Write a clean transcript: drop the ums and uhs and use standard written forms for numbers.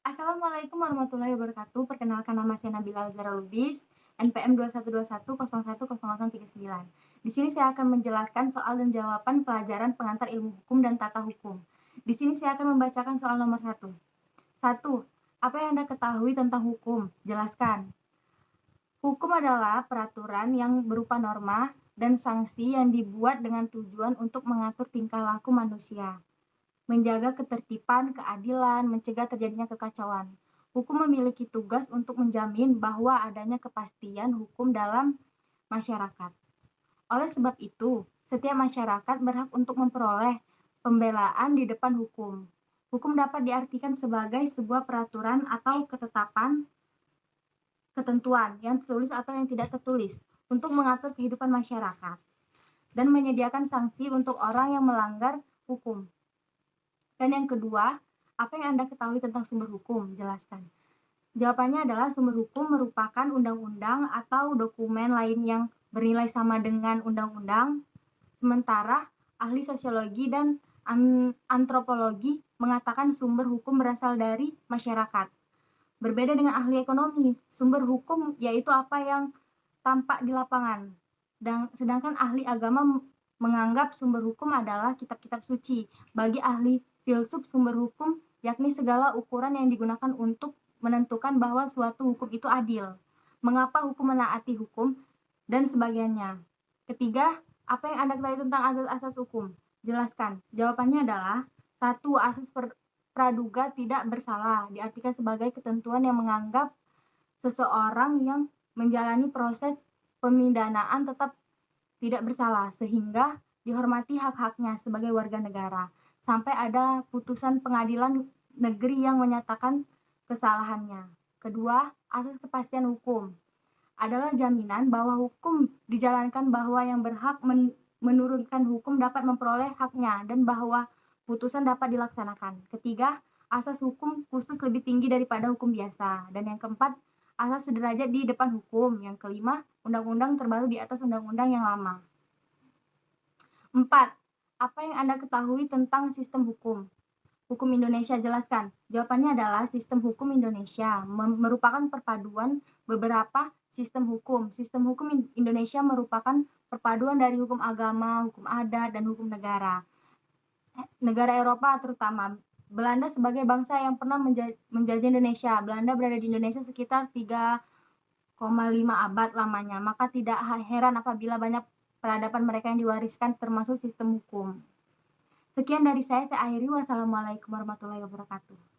Assalamualaikum warahmatullahi wabarakatuh. Perkenalkan nama saya Nabila Zahra Lubis, NPM 2121000039. Di sini saya akan menjelaskan soal dan jawaban pelajaran pengantar ilmu hukum dan tata hukum. Di sini saya akan membacakan soal nomor 1. 1. Apa yang Anda ketahui tentang hukum? Jelaskan. Hukum adalah peraturan yang berupa norma dan sanksi yang dibuat dengan tujuan untuk mengatur tingkah laku manusia, menjaga ketertiban, keadilan, mencegah terjadinya kekacauan. Hukum memiliki tugas untuk menjamin bahwa adanya kepastian hukum dalam masyarakat. Oleh sebab itu, setiap masyarakat berhak untuk memperoleh pembelaan di depan hukum. Hukum dapat diartikan sebagai sebuah peraturan atau ketetapan, ketentuan yang tertulis atau yang tidak tertulis untuk mengatur kehidupan masyarakat dan menyediakan sanksi untuk orang yang melanggar hukum. Dan yang kedua, apa yang Anda ketahui tentang sumber hukum? Jelaskan. Jawabannya adalah sumber hukum merupakan undang-undang atau dokumen lain yang bernilai sama dengan undang-undang. Sementara ahli sosiologi dan antropologi mengatakan sumber hukum berasal dari masyarakat. Berbeda dengan ahli ekonomi, sumber hukum yaitu apa yang tampak di lapangan. Sedangkan ahli agama menganggap sumber hukum adalah kitab-kitab suci. Bagi ahli filsuf, sumber hukum yakni segala ukuran yang digunakan untuk menentukan bahwa suatu hukum itu adil. Mengapa hukum menaati hukum dan sebagainya. Ketiga, apa yang Anda ketahui tentang asas-asas hukum? Jelaskan. Jawabannya adalah 1. Asas praduga tidak bersalah diartikan sebagai ketentuan yang menganggap seseorang yang menjalani proses pemidanaan tetap tidak bersalah sehingga dihormati hak-haknya sebagai warga negara sampai ada putusan pengadilan negeri yang menyatakan kesalahannya. Kedua, asas kepastian hukum adalah jaminan bahwa hukum dijalankan, bahwa yang berhak menurunkan hukum dapat memperoleh haknya dan bahwa putusan dapat dilaksanakan. Ketiga, asas hukum khusus lebih tinggi daripada hukum biasa. Dan yang keempat, asas sederajat di depan hukum. Yang kelima, undang-undang terbaru di atas undang-undang yang lama. 4. Apa yang Anda ketahui tentang sistem hukum? Hukum Indonesia, jelaskan. Jawabannya adalah sistem hukum Indonesia merupakan perpaduan beberapa sistem hukum. Sistem hukum Indonesia merupakan perpaduan dari hukum agama, hukum adat, dan hukum negara. Negara Eropa terutama. Belanda sebagai bangsa yang pernah menjajah Indonesia. Belanda berada di Indonesia sekitar 3,5 abad lamanya. Maka tidak heran apabila banyak peradaban mereka yang diwariskan termasuk sistem hukum. Sekian dari saya akhiri. Wassalamualaikum warahmatullahi wabarakatuh.